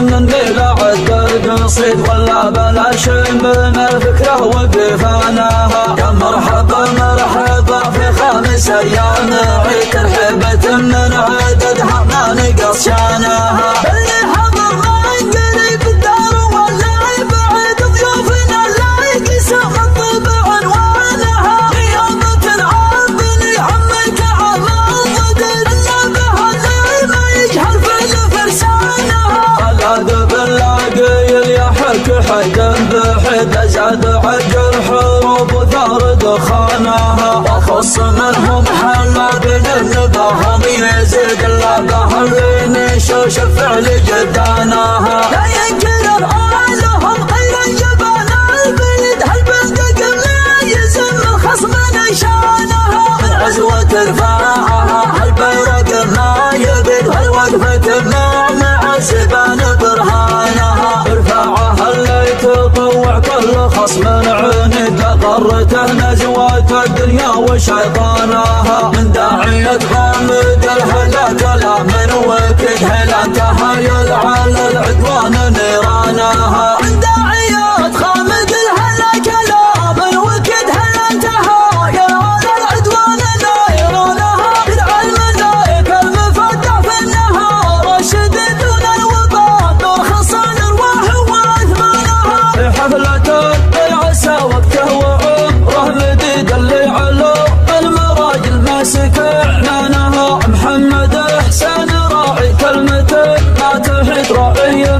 من ليلة عد القصيد ولا بلاش من الفكرة وقفاناها. يا مرحبا مرحبا في 5 أيام عيد ترحيبة من عددها ما نقص شانها. اللي حضر من قريب الدار ولا يبعد ضيوفنا لا يقسم الطبع عنوانها. قيامة العابني عمك عام الضدر الا بها اللي ما يجهل في فرسانها. العذب اللاقيل يحك حدا بحد زاد عجل حروب وثار دخانها. وخص منهم حلا بين النباهم يزيد اللبه اللي نشوش فعل جدانها. لا ينكر أهلهم غير جبان البلد هالبلد قبل يزم الخصم نشانها. من عزوة رفاعها هالبيرق ما يبد هالوقفة مع سبان برهانها. رفاعها اللي تطوع كل خصم عند غرته نزوة الدنيا وشيطانها. من داعية غامد الهلاك لا من وكد هلا تهايل على العدوان نيرانها. من داعية غامد الهلاك لا من وكد هلا تهايل على العدوان نيرانها. بالعلم ذاك المفتح في النهار رشد دون الوباء نور خصان ارواح واثمانها. في حفلة العسى وقته وعمره مديد اللي علو المراجل ماسك اعلانها. محمد حسين راعي كلمته ما تحد راعي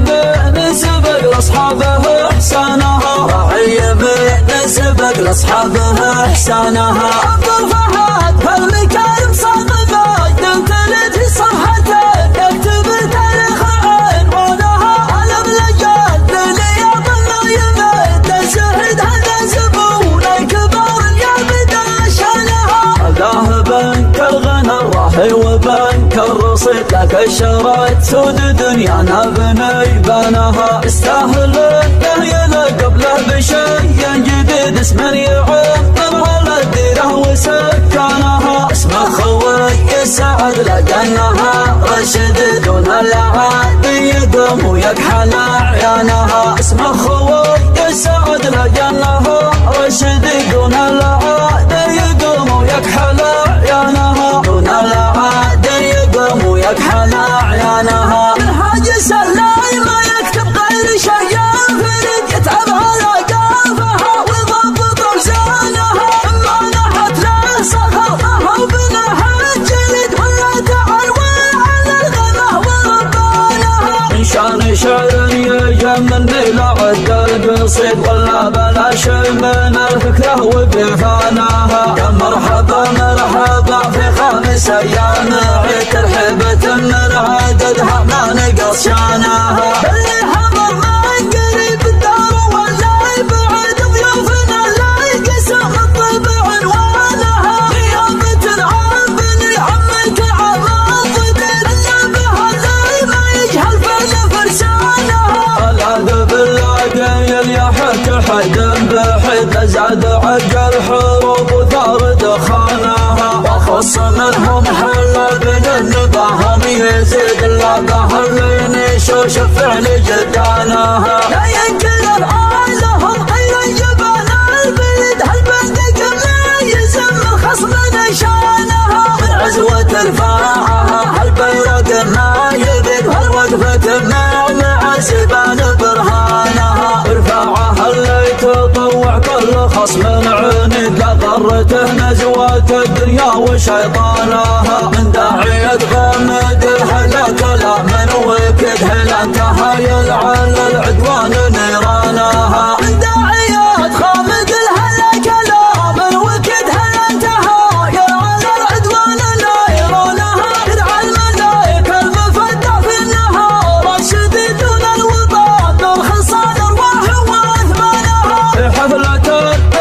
من سبق لاصحابه احسانها. راعي من سبق لاصحابه احسانها. عبد الفهد فالمكارم صادق مجد تلد صفحته يكتب تاريخ عنوانها. علم لجد للياض النايم تسعد هذا زبون الكبار اليابد شانها. الله بنك الغنى الراحي وبنك الرصيد لك الشرائط سود دنيانا بني بانها. استاهل له يلقب له بشيء جديد اسم يعظم على الديره وسكانها. اسمه خوي سعد لقنها رشد دون العادي يقوم ويكحل اعيانها. اسمه خوي سعد لقنها رشد دون العادي يقوم ويكحل اعيانها. دون العادي يقوم ويكحل اعيانها. الحاج سلاي ما يكتب غير شيء فريد يتعب على قافها ويضبط اوزانها. اما نحت له صخرها وبناها جلد ولا تعلوى على الغمه وربانها. من شان شعر يجمن بلا عد القصيد ولا بلاش من الفكره وقفاناها. يا مرحبا مرحبا في 5 أيام عيد ترحيبة من عددها ما نقص شانها. اللي حضر من قريب الدار ولا يبعد ضيوفنا لا يقسم الطبع عنوانها. قيامة العابني عمك عام الضدر الا بها اللي ما يجهل في فرسانها. العذب اللاقيل يحك حدا بحد زاد عجل حروب وثار دخانها. وخص منهم حلا بين النباهم يزيد اللبه اللي نشوش فعل جدانها. لا ينكر أهلهم غير جبان البلد هالبلد قبل يزم الخصم نشانها. من عزوة رفاعها هالبيرق ما يبد هالوقفة مع سبان برهانها. رفاعها اللي تطوع كل خصم عند لغرته نزوة الدنيا وشيطانها. من داعية غامد الهلاك لا من وكد هلا تهايل على العدوان نيرانها. من داعية غامد الهلاك لا من وكد هلا تهايل على العدوان نيرانها. بالعلم ذاك المفتح في النهار رشد دون الوطن نور خصان ارواح واثمانها. في حفلة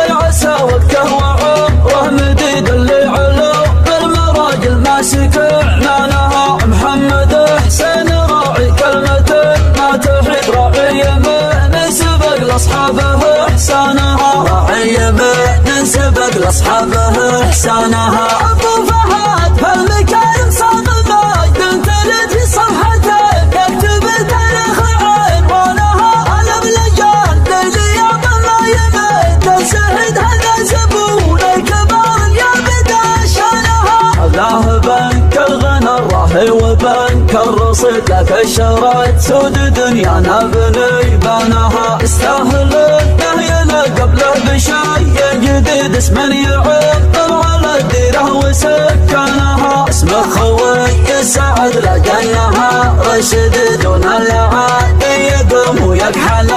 العسى وقته وعمره مديد اللي علو المراجل ماسك اعلانها. لك الرصيد لك الشرى تسود دنيانا بني بناها استاهل الدهيل قبله بشي جديد اسم يعطر على الديره وسكانها اسمه خوي سعد لقيناها رشد دون العادي يقوم ويكحل